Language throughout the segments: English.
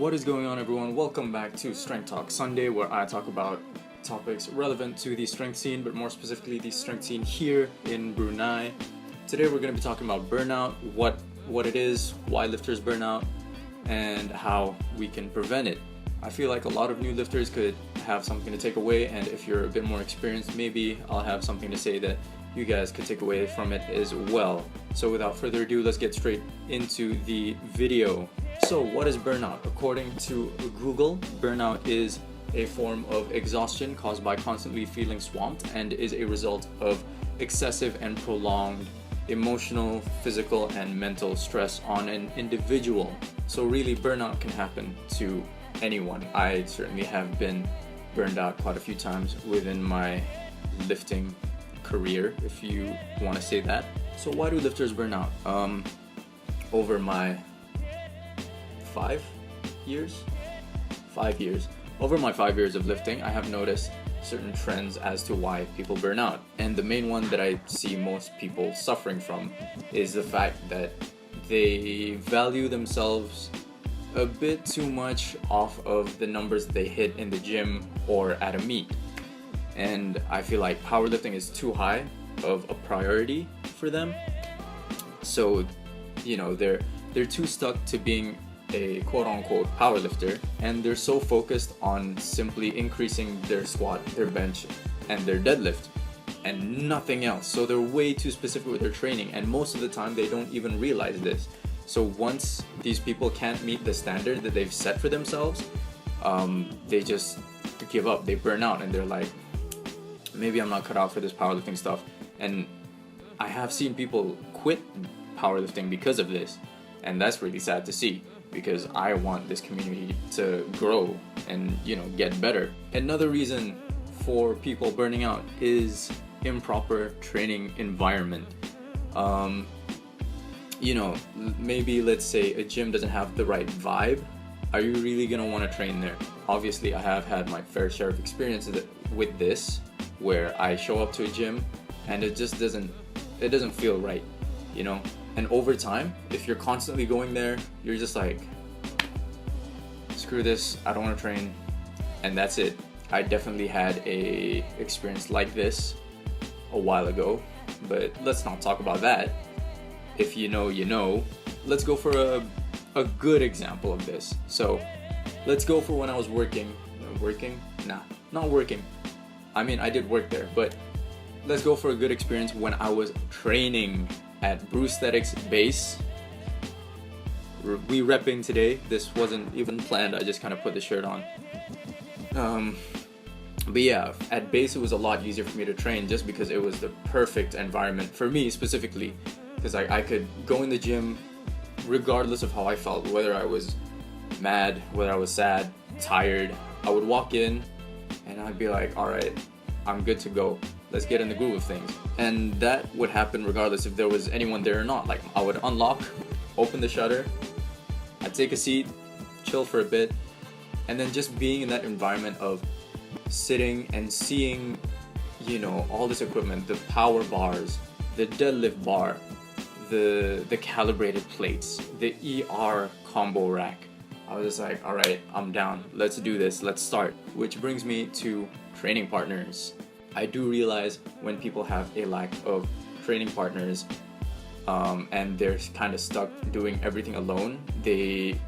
What is going on, everyone? Welcome back to Strength Talk Sunday, where I talk about topics relevant to the strength scene, but more specifically the strength scene here in Brunei. Today we're going to be talking about burnout, what it is, why lifters burn out, and how we can prevent it. I feel like a lot of new lifters could have something to take away, and if you're a bit more experienced, maybe I'll have something to say that you guys could take away from it as well. So without further ado, let's get straight into the video. So what is burnout? According to Google, burnout is a form of exhaustion caused by constantly feeling swamped and is a result of excessive and prolonged emotional, physical, and mental stress on an individual. So really, burnout can happen to anyone. I certainly have been burned out quite a few times within my lifting career, if you want to say that. So why do lifters burn out? Over my 5 years of lifting, I have noticed certain trends as to why people burn out. And the main one that I see most people suffering from is the fact that they value themselves a bit too much off of the numbers they hit in the gym or at a meet. And I feel like powerlifting is too high of a priority for them. So, they're too stuck to being a quote-unquote powerlifter, and they're so focused on simply increasing their squat, their bench, and their deadlift, and nothing else. So they're way too specific with their training, and most of the time they don't even realize this. So once these people can't meet the standard that they've set for themselves, they just give up, they burn out, and they're like, maybe I'm not cut out for this powerlifting stuff. And I have seen people quit powerlifting because of this, and that's really sad to see, because I want this community to grow and get better. Another reason for people burning out is improper training environment. Maybe let's say a gym doesn't have the right vibe. Are you really gonna want to train there? Obviously, I have had my fair share of experiences with this, where I show up to a gym and it just doesn't feel right, And over time, if you're constantly going there, you're just like, screw this, I don't want to train, and that's it. I definitely had a experience like this a while ago, but let's not talk about that. If you know, you know. Let's go for a good example of this. So let's go for when I was working. Not working. I mean, I did work there, but let's go for a good experience when I was training at Brewsthetics Base. We repping today. This wasn't even planned. I just kind of put the shirt on. But yeah, at Base it was a lot easier for me to train just because it was the perfect environment for me specifically. Because I could go in the gym regardless of how I felt, whether I was mad, whether I was sad, tired. I would walk in and I'd be like, all right, I'm good to go. Let's get in the groove of things. And that would happen regardless if there was anyone there or not. Like, I would unlock, open the shutter, I'd take a seat, chill for a bit, and then just being in that environment of sitting and seeing, all this equipment, the power bars, the deadlift bar, the calibrated plates, the ER combo rack. I was just like, all right, I'm down. Let's do this. Let's start. Which brings me to training partners. I do realize when people have a lack of training partners, and they're kind of stuck doing everything alone, they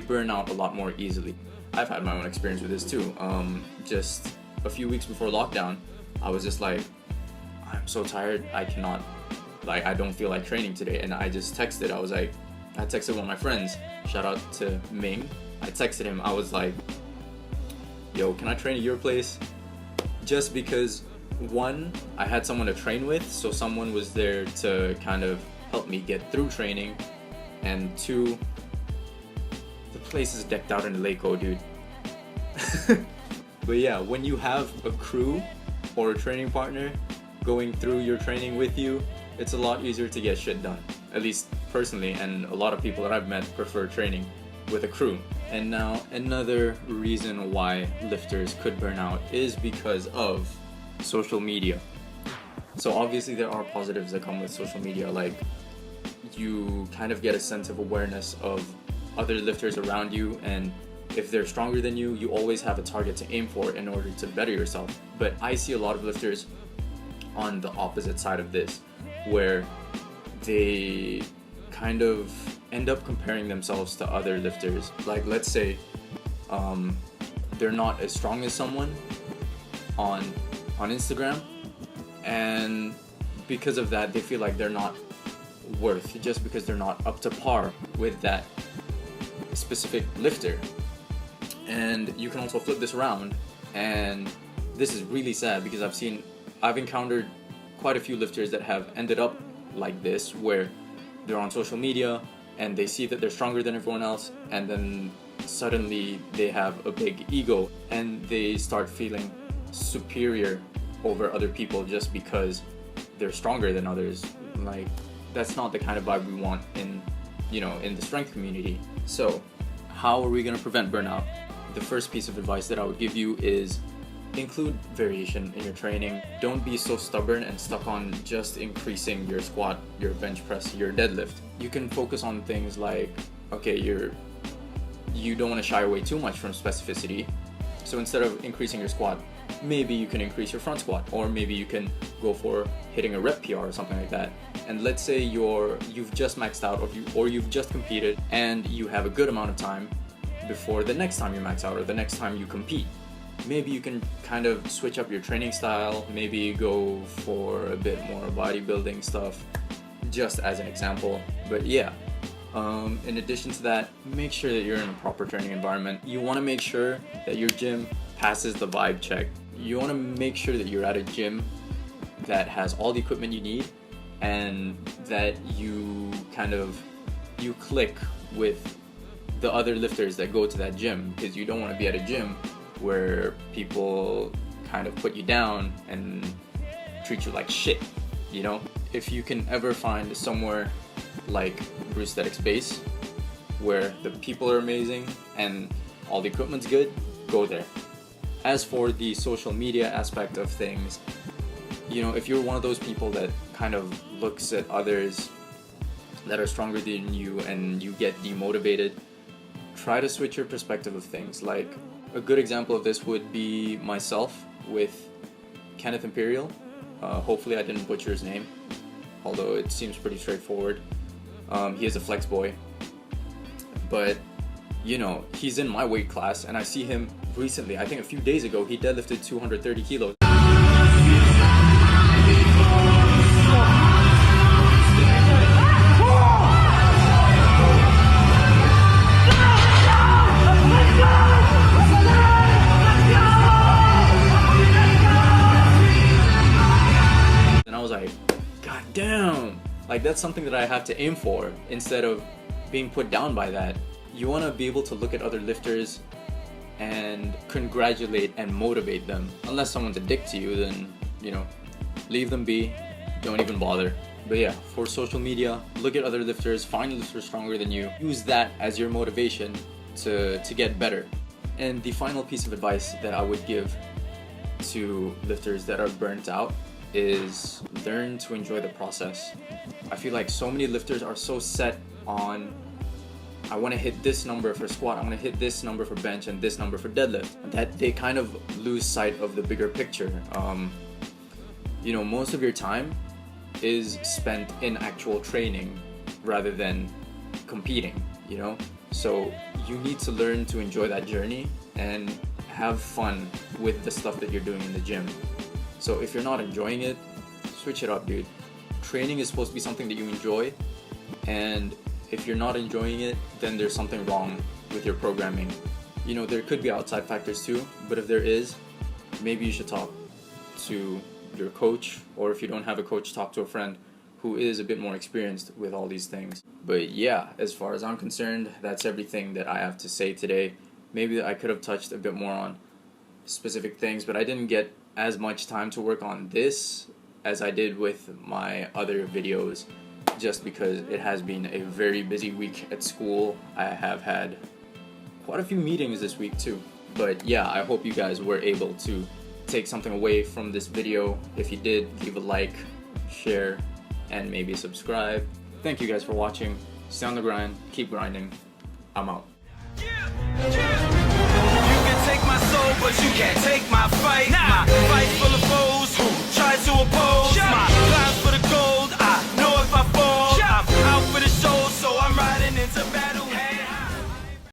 burn out a lot more easily. I've had my own experience with this too. Just a few weeks before lockdown, I was just like, I'm so tired, I don't feel like training today. And I just texted, I texted one of my friends, shout out to Ming. I texted him, I was like, yo, can I train at your place? Just because, one, I had someone to train with, so someone was there to kind of help me get through training, and two, the place is decked out in the Lako, dude. But yeah, when you have a crew or a training partner going through your training with you, it's a lot easier to get shit done. At least personally, and a lot of people that I've met prefer training with a crew. And now another reason why lifters could burn out is because of social media. So obviously there are positives that come with social media, like you kind of get a sense of awareness of other lifters around you, and if they're stronger than you, you always have a target to aim for in order to better yourself. But I see a lot of lifters on the opposite side of this, where they kind of end up comparing themselves to other lifters. Like, let's say they're not as strong as someone on Instagram, and because of that they feel like they're not worth, just because they're not up to par with that specific lifter. And you can also flip this around, and this is really sad because I've encountered quite a few lifters that have ended up like this, where they're on social media and they see that they're stronger than everyone else, and then suddenly they have a big ego and they start feeling superior over other people just because they're stronger than others. Like, that's not the kind of vibe we want in the strength community. So how are we going to prevent burnout? The first piece of advice that I would give you is include variation in your training. Don't be so stubborn and stuck on just increasing your squat, your bench press, your deadlift. You can focus on things like, okay, you don't want to shy away too much from specificity. So instead of increasing your squat, maybe you can increase your front squat, or maybe you can go for hitting a rep PR or something like that. And let's say you've just maxed out, or you've just competed and you have a good amount of time before the next time you max out or the next time you compete. Maybe you can kind of switch up your training style, maybe go for a bit more bodybuilding stuff, just as an example. But yeah, in addition to that, make sure that you're in a proper training environment. You want to make sure that your gym passes the vibe check. You want to make sure that you're at a gym that has all the equipment you need, and that you click with the other lifters that go to that gym, because you don't want to be at a gym where people kind of put you down and treat you like shit, you know? If you can ever find somewhere like Prosthetics Base where the people are amazing and all the equipment's good, go there. As for the social media aspect of things, if you're one of those people that kind of looks at others that are stronger than you and you get demotivated, try to switch your perspective of things. Like, a good example of this would be myself with Kenneth Imperial. Hopefully I didn't butcher his name, although it seems pretty straightforward. He is a flex boy, but he's in my weight class, and I see him recently, I think a few days ago, he deadlifted 230 kilos. And I was like, God damn! Like, that's something that I have to aim for instead of being put down by that. You want to be able to look at other lifters and congratulate and motivate them. Unless someone's a dick to you, then leave them be, don't even bother. But yeah, for social media, look at other lifters, find lifters stronger than you, use that as your motivation to get better. And the final piece of advice that I would give to lifters that are burnt out is learn to enjoy the process. I feel like so many lifters are so set on, I want to hit this number for squat, I want to hit this number for bench and this number for deadlift, that they kind of lose sight of the bigger picture. Most of your time is spent in actual training rather than competing, So you need to learn to enjoy that journey and have fun with the stuff that you're doing in the gym. So if you're not enjoying it, switch it up, dude. Training is supposed to be something that you enjoy, and if you're not enjoying it, then there's something wrong with your programming. There could be outside factors too, but if there is, maybe you should talk to your coach, or if you don't have a coach, talk to a friend who is a bit more experienced with all these things. But yeah, as far as I'm concerned, that's everything that I have to say today. Maybe I could have touched a bit more on specific things, but I didn't get as much time to work on this as I did with my other videos, just because it has been a very busy week at school. I have had quite a few meetings this week too. But yeah, I hope you guys were able to take something away from this video. If you did, leave a like, share, and maybe subscribe. Thank you guys for watching. Stay on the grind, keep grinding. I'm out. You can take my soul, but you can't take my fight. My fight's full of